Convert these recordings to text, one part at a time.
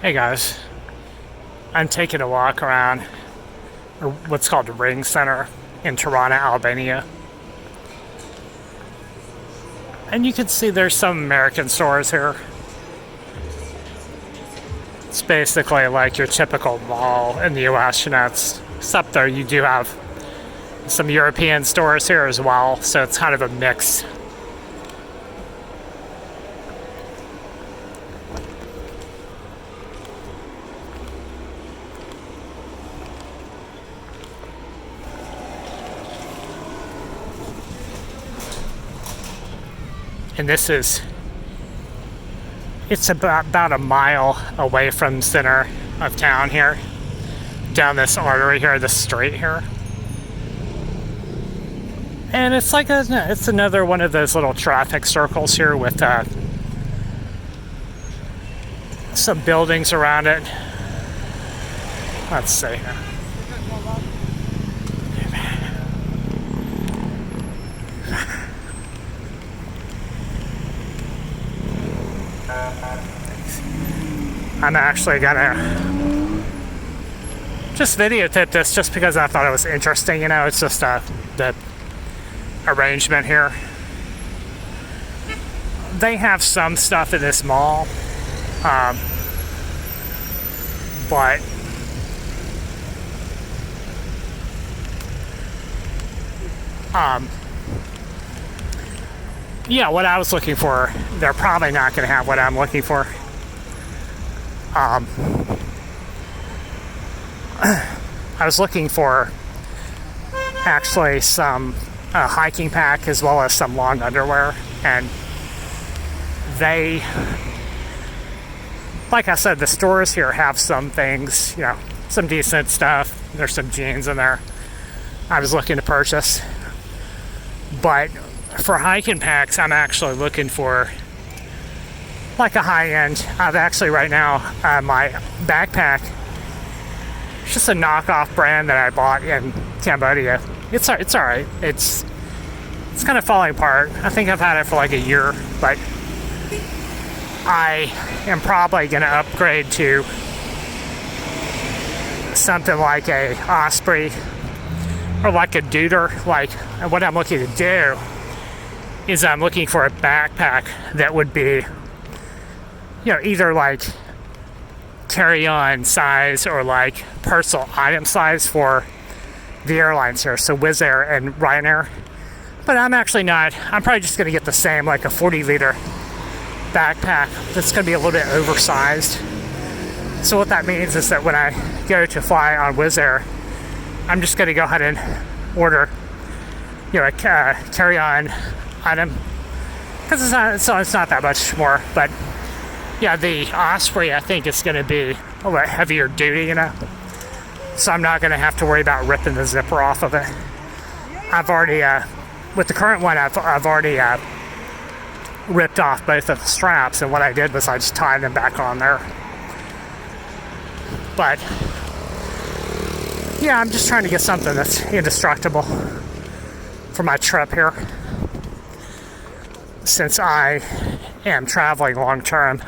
Hey guys, I'm taking a walk around what's called the Ring Center in Tirana, Albania. And you can see there's some American stores here. It's basically like your typical mall in the US, except though you do have some European stores here as well, so it's kind of a mix. And it's about a mile away from the center of town here, down this artery here, this street here. And it's like it's another one of those little traffic circles here with some buildings around it. Let's see. I'm actually gonna just videotape this just because I thought it was interesting. It's just the arrangement here. They have some stuff in this mall, but yeah, what I was looking for, they're probably not going to have what I'm looking for. I was looking for actually some hiking pack as well as some long underwear, and like I said, the stores here have some things, some decent stuff. There's some jeans in there I was looking to purchase, but for hiking packs, I'm actually looking for like a high-end. I've actually right now my backpack, it's just a knockoff brand that I bought in Cambodia. It's all right. It's kind of falling apart. I think I've had it for like a year, but I am probably going to upgrade to something like a Osprey or like a Deuter. Like, what I'm looking to do is I'm looking for a backpack that would be either like carry-on size or like personal item size for the airlines here, so Wizz Air and Ryanair. But I'm probably just going to get the same, like a 40-liter backpack that's going to be a little bit oversized. So what that means is that when I go to fly on Wizz Air, I'm just going to go ahead and order a carry-on item, because it's not that much more. But yeah, the Osprey, I think it's going to be a little heavier duty, so I'm not going to have to worry about ripping the zipper off of it. I've already, with the current one, I've already ripped off both of the straps, and what I did was I just tied them back on there. But yeah, I'm just trying to get something that's indestructible for my trip here, since I am traveling long term.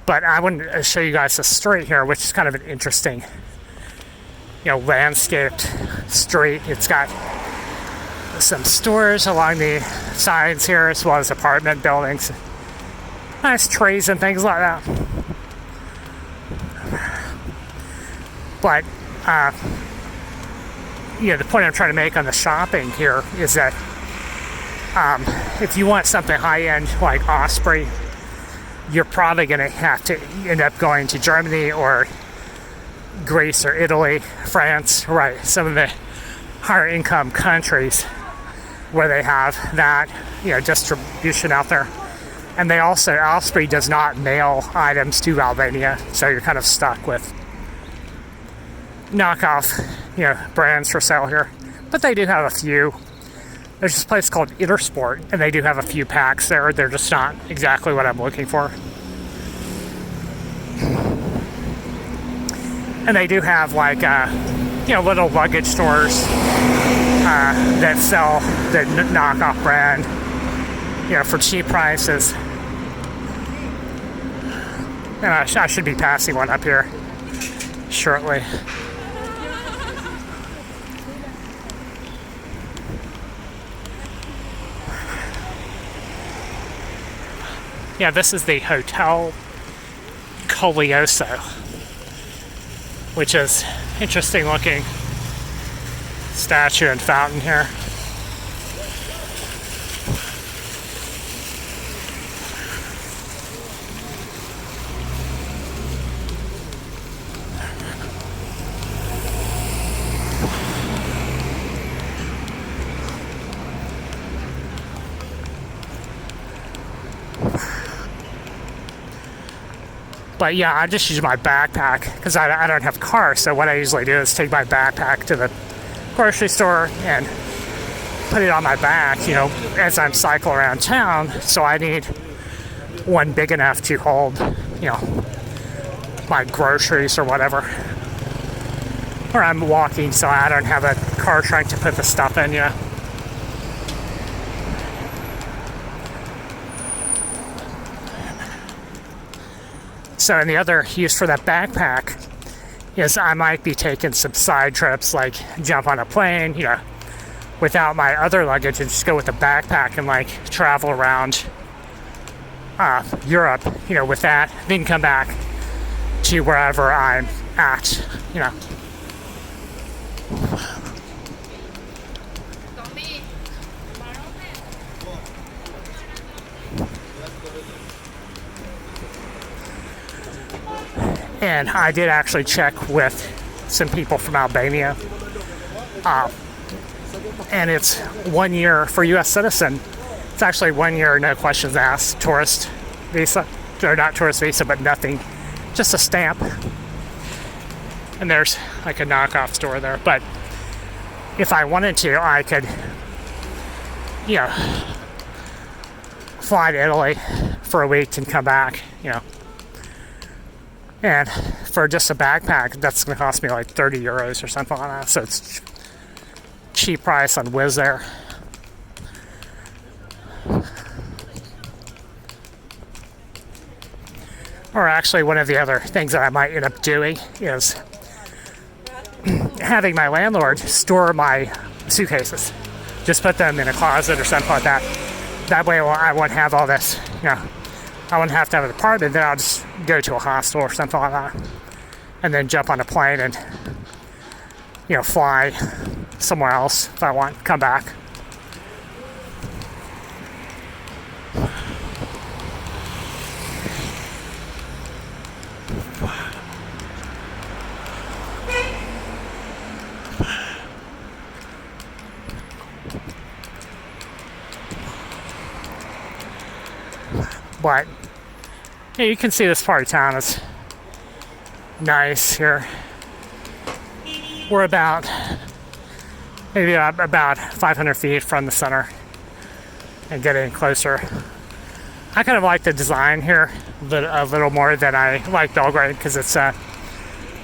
But I wanted to show you guys the street here, which is kind of an interesting, landscaped street. It's got some stores along the sides here, as well as apartment buildings, nice trees and things like that. But the point I'm trying to make on the shopping here is that if you want something high-end like Osprey, you're probably going to have to end up going to Germany or Greece or Italy, France, right? Some of the higher income countries where they have that, distribution out there. And Osprey does not mail items to Albania, so you're kind of stuck with knockoff, brands for sale here. But they do have a few. There's this place called Intersport, and they do have a few packs there. They're just not exactly what I'm looking for. And they do have like little luggage stores that sell the knockoff brand, for cheap prices. And I should be passing one up here shortly. Yeah, this is the Hotel Colioso, which is interesting looking statue and fountain here. But yeah, I just use my backpack because I don't have a car. So what I usually do is take my backpack to the grocery store and put it on my back, as I'm cycling around town. So I need one big enough to hold, my groceries or whatever. Or I'm walking, so I don't have a car trying to put the stuff in, So, and the other use for that backpack is I might be taking some side trips, like jump on a plane, without my other luggage, and just go with the backpack and like travel around Europe, with that, then come back to wherever I'm at, And I did actually check with some people from Albania. And it's 1 year for U.S. citizen. It's actually 1 year, no questions asked, tourist visa. Or not tourist visa, but nothing. Just a stamp. And there's like a knockoff store there. But if I wanted to, I could, fly to Italy for a week and come back, And for just a backpack, that's going to cost me like 30 euros or something like that. So it's cheap price on Wizz Air. Or actually, one of the other things that I might end up doing is having my landlord store my suitcases. Just put them in a closet or something like that. That way I won't have all this, I wouldn't have to have an apartment, then I'll just go to a hostel or something like that. And then jump on a plane and, fly somewhere else if I want, come back. But yeah, you can see this part of town is nice here. We're about 500 feet from the center and getting closer. I kind of like the design here a little more than I like Belgrade because it's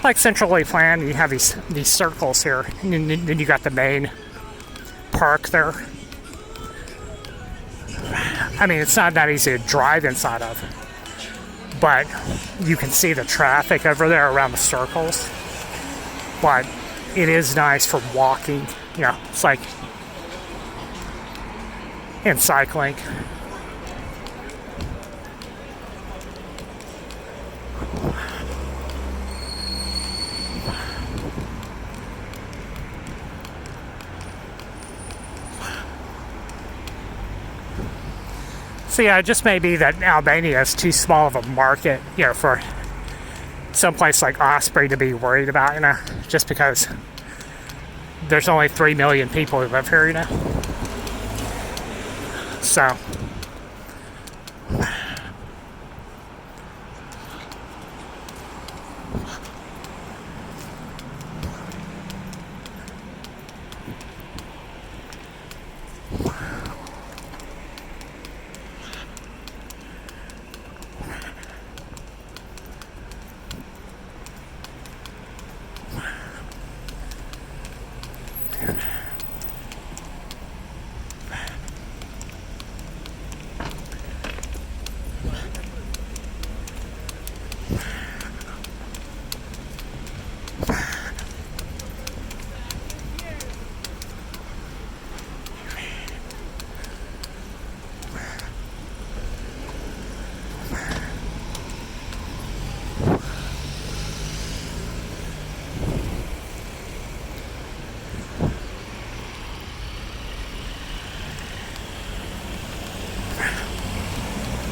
like centrally planned. You have these circles here, and then you got the main park there. I mean, it's not that easy to drive inside of, but you can see the traffic over there around the circles. But it is nice for walking, it's like, and cycling. So yeah, it just may be that Albania is too small of a market, for someplace like Osprey to be worried about, just because there's only 3 million people who live here, So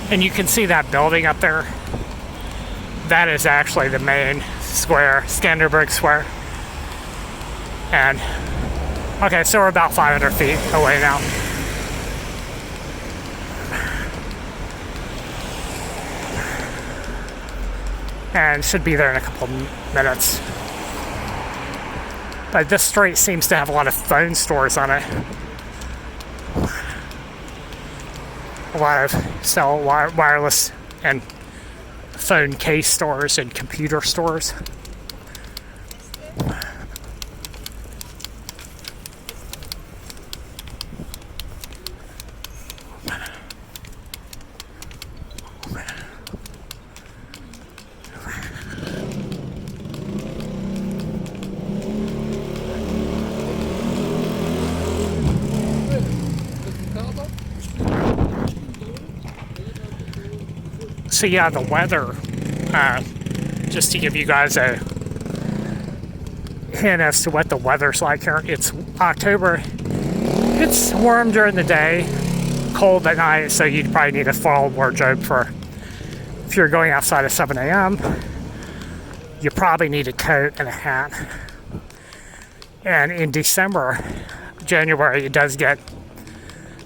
And you can see that building up there. That is actually the main square, Skanderberg Square. And, okay, so we're about 500 feet away now. And should be there in a couple minutes. But this street seems to have a lot of phone stores on it. A lot of wireless and phone case stores and computer stores. So yeah, the weather, just to give you guys a hint as to what the weather's like here. It's October. It's warm during the day, cold at night, so you'd probably need a fall wardrobe for if you're going outside at 7 a.m. You probably need a coat and a hat. And in December, January, it does get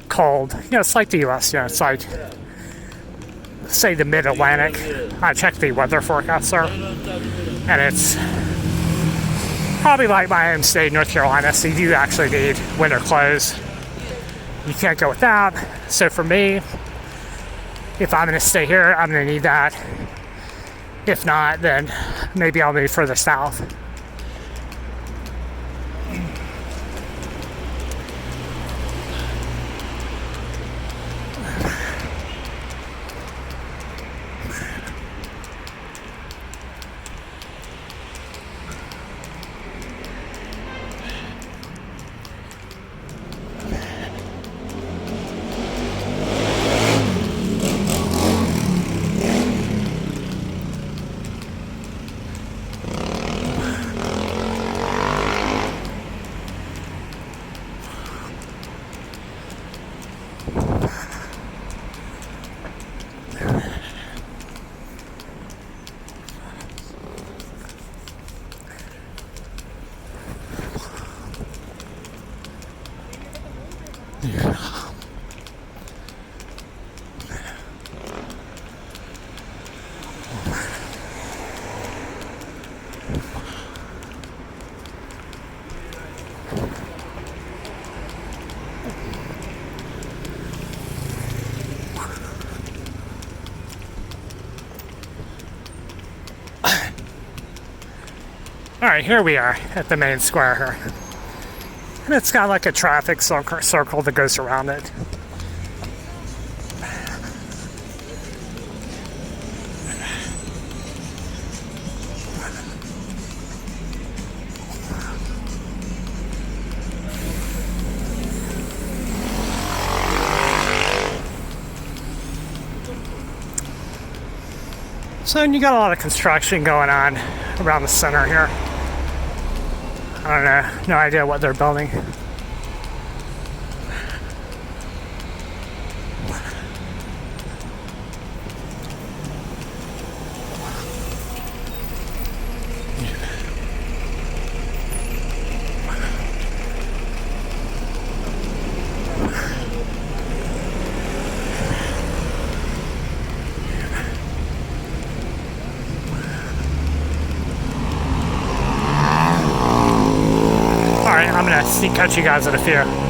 cold. You know, it's like the U.S. You know, it's like, say, the mid-Atlantic. I checked the weather forecast there, and it's probably like my home state, North Carolina, so you do actually need winter clothes. You can't go without. So for me, if I'm going to stay here, I'm going to need that. If not, then maybe I'll move further south. Alright, here we are at the main square here. And it's got like a traffic circle that goes around it. So you got a lot of construction going on around the center here. I don't know, no idea what they're building. I'm gonna catch you guys in a few.